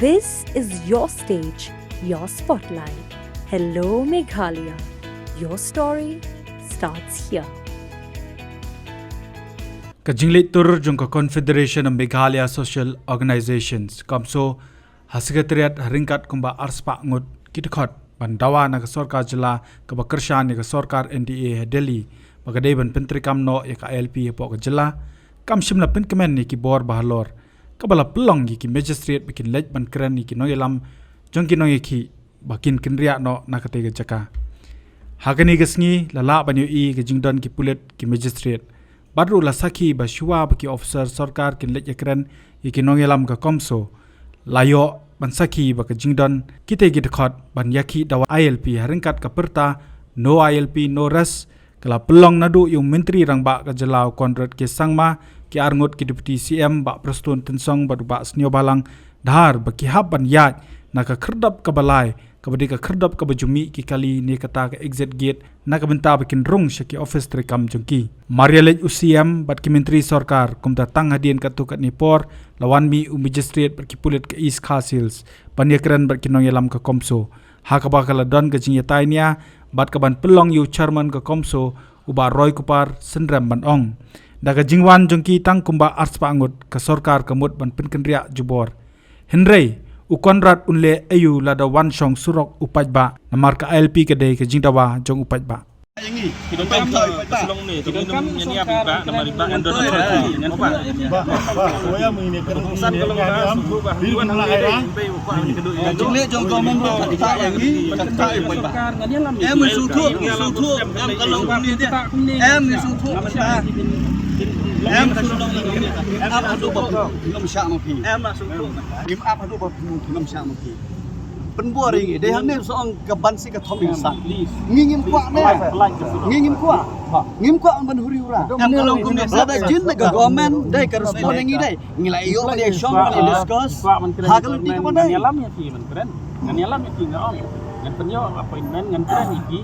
This is your stage, your spotlight. Hello Meghalaya. Your story starts here. Kajinglit tur jungka Confederation of Meghalaya Social Organizations kamso hasekretariat haringkat kumba arspa ngut kitkot bandawa na sorkar jila ka bakershan ka sorkar NDA Delhi bagadai ban pentri kamno ya ka LP po ka jila kam shimla pen kemen ni ki bor bahalor kabala pelong ki magistrate bikin lej ban keren ni ki noyelam jongki noye ki bakin kinria no nakatega jaka hagani gasngi lala banyo i ke jingdon ki pulet ki magistrate badru la saki ba shuwa ba ki officer sarkar kin lej keren ki noyelam ka komso layo ban saki ba ka jingdon kite git khot ban yaki dawa ILP haringkat ka perta no ILP no res kala pelong nadu yung menteri rang ba ka jelau konrad ke sangma ki arngot ki deputy CM ba prestun tensong ba ba snio balang dhar ba ki haban yat na ka khrdap ka balai ka badi ka khrdap ka bajumi ki kali ne kata ka exit gate na ka benta ba kin rung shaki office trekam jongki marialej UCM bat ki menteri sarkar kumta tang hadien ka tukat ni por lawan mi magistrate bat ki pulit ka East Castles panyakran bat ki nongelam ka komso hakaba kala don ka jingya tainia bat ka ban pelong yu chairman ka komso uba roy kupar sendram ban ong daga jingwan jongki tang kumba arspa angut ka sarkar kamut ban pinkendria jubor henrei ukonrat unle ayu lada wan shong surok upajba namar ka LP kedai ke jingdawa jong upajba ini kita kan selong ni kita nyanyi apa nama riba endon dengan apa saya menginginkan urusan kalau dalam biruan airang jumlah jong komen tak yang ni tak em sutu em kalau ni dia em sutu em sutu em adu bab ngam syak mapi em sutu ngim apa adu bab ngam syak mapi penbuar ini dia hanya seorang kebansi ke Tommy Sang ngingin kuat ngingin kuat menhuri ura kalau kau ada jin ke government dai ke respon ini dai ngilai yo dia shong dia discuss hagal ti ke mana nyalam ya ti keren nyalam ya ti ngaon ngan penyo appointment ngan keren iki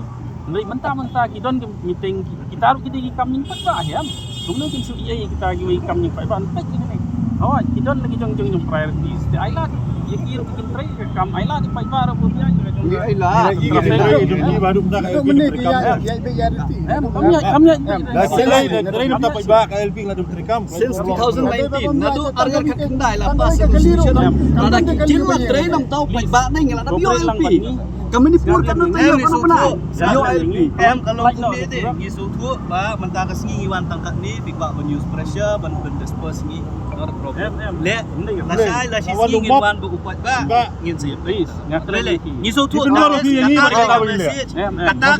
ndai mentah-mentah kidon meeting kita harus kita kami pak ya kemudian kin su iya kita gi kami pak pak ini oh kidon lagi jong priorities ailat Yakir bikin tray rekam Ayla di Pak Bar apa dia ni Ayla ni baru dah kami dah selai tray dah Pak Bar KLP lah rekam since 2019 nadu argal kat kendai lah pas solution ada kecil lah tray nam tahu Pak Bar ni ngala dah LP kami ni pur kan tu yo LP em kalau ni deh isu tu ba mentah kesengi wan tangkat ni big ba news pressure ban disperse ni problem le nasai la sisi ngin wan bu upat ba ngin sip please ngatrele ngiso tu kata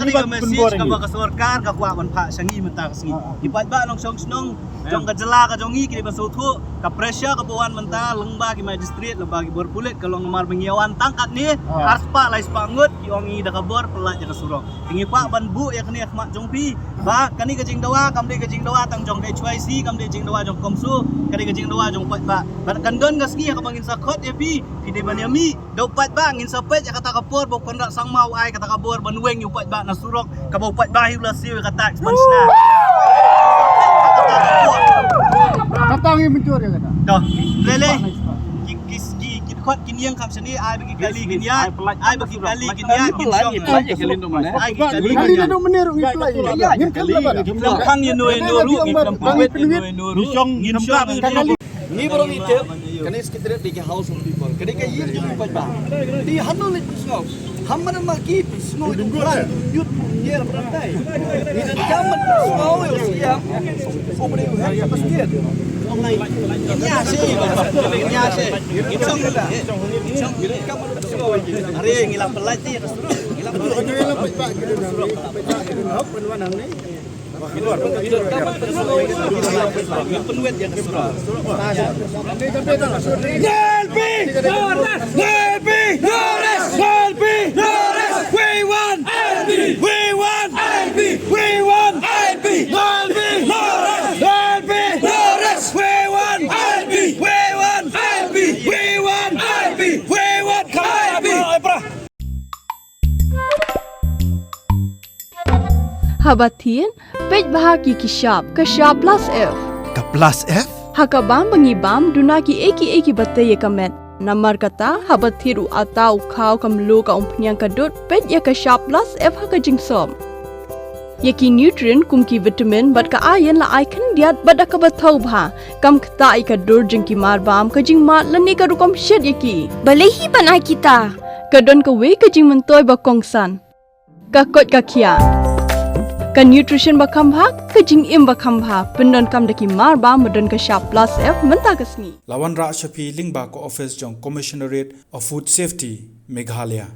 ka message ka ba ka sarkar ka kwa ban pha sangi mentah kesengi ipat ba nong song snong jong ka jela ka jongi ki ba tu ka pressure ka wan mentah lengba ki magistrate leba ki berpulit kalau ngamar bengiawan tangkat ni arspa la ispa ngut ki ongi da ka bor pelat ka surong tingi pa ban bu ya kani khmat jongpi ba kani ka jingdawa kam de ka jingdawa tang jong de chwai si kam de jingdawa jong komsu kani ka jingdawa jong pat ba kan don gaski ka bangin sa khot ya pi de banyami do pat ba ngin sa pet ya kata ka por bo konra sang mau ai kata ka bor ban weng yu pat ba na surok ka bo pat ba hiula siu kata expansion Katangi mencur ya kata. Dah, lele. Khot kiniang kam sini ai bagi kali kinia ai bagi kali kinia pelai kali tu mana ai kali Kali tu meniru itu lagi. Ngin kali lam khang ye noe noru ngam puwet noe noru ngin sham ni bro ni te kani skidret di house of people kani ka yir jung pa ba di hanu ni snow hamman ma ki snow du kuran yut yer berantai ni dan jaman snow yo siap sobre o her pasti online nya se ngicong kamar snow are ngila pelat ti ngila pak gitu nak. Penwanang ni. penuet yang kesurah Habatin, pej bahagi kisap, kasap plus F. Ka plus F? Hakabam bangibam dunaki eki batai kamet. Namar kata habat thiru atau kau kamlu ka umpnyang kadut pet ya ka sharp plus F ha ka jingsom. Yaki nutrient kumki vitamin bat ka iron la ai kan diat bat ka bathau bha kam kta i ka dur jingki mar bam ka jing mat lani ka rukom shed yaki. Balehi ban ai kita. Kadon ka we ka jing mentoy ba kongsan. Ka kot ka kia. Ka nutrition ba kambha ka jing im ba kambha pendon kam daki mar ba medon ka sharp plus F menta ka sni. Lawan Ra Shafi Lingba ko office jong Commissionerate of Food Safety Meghalaya.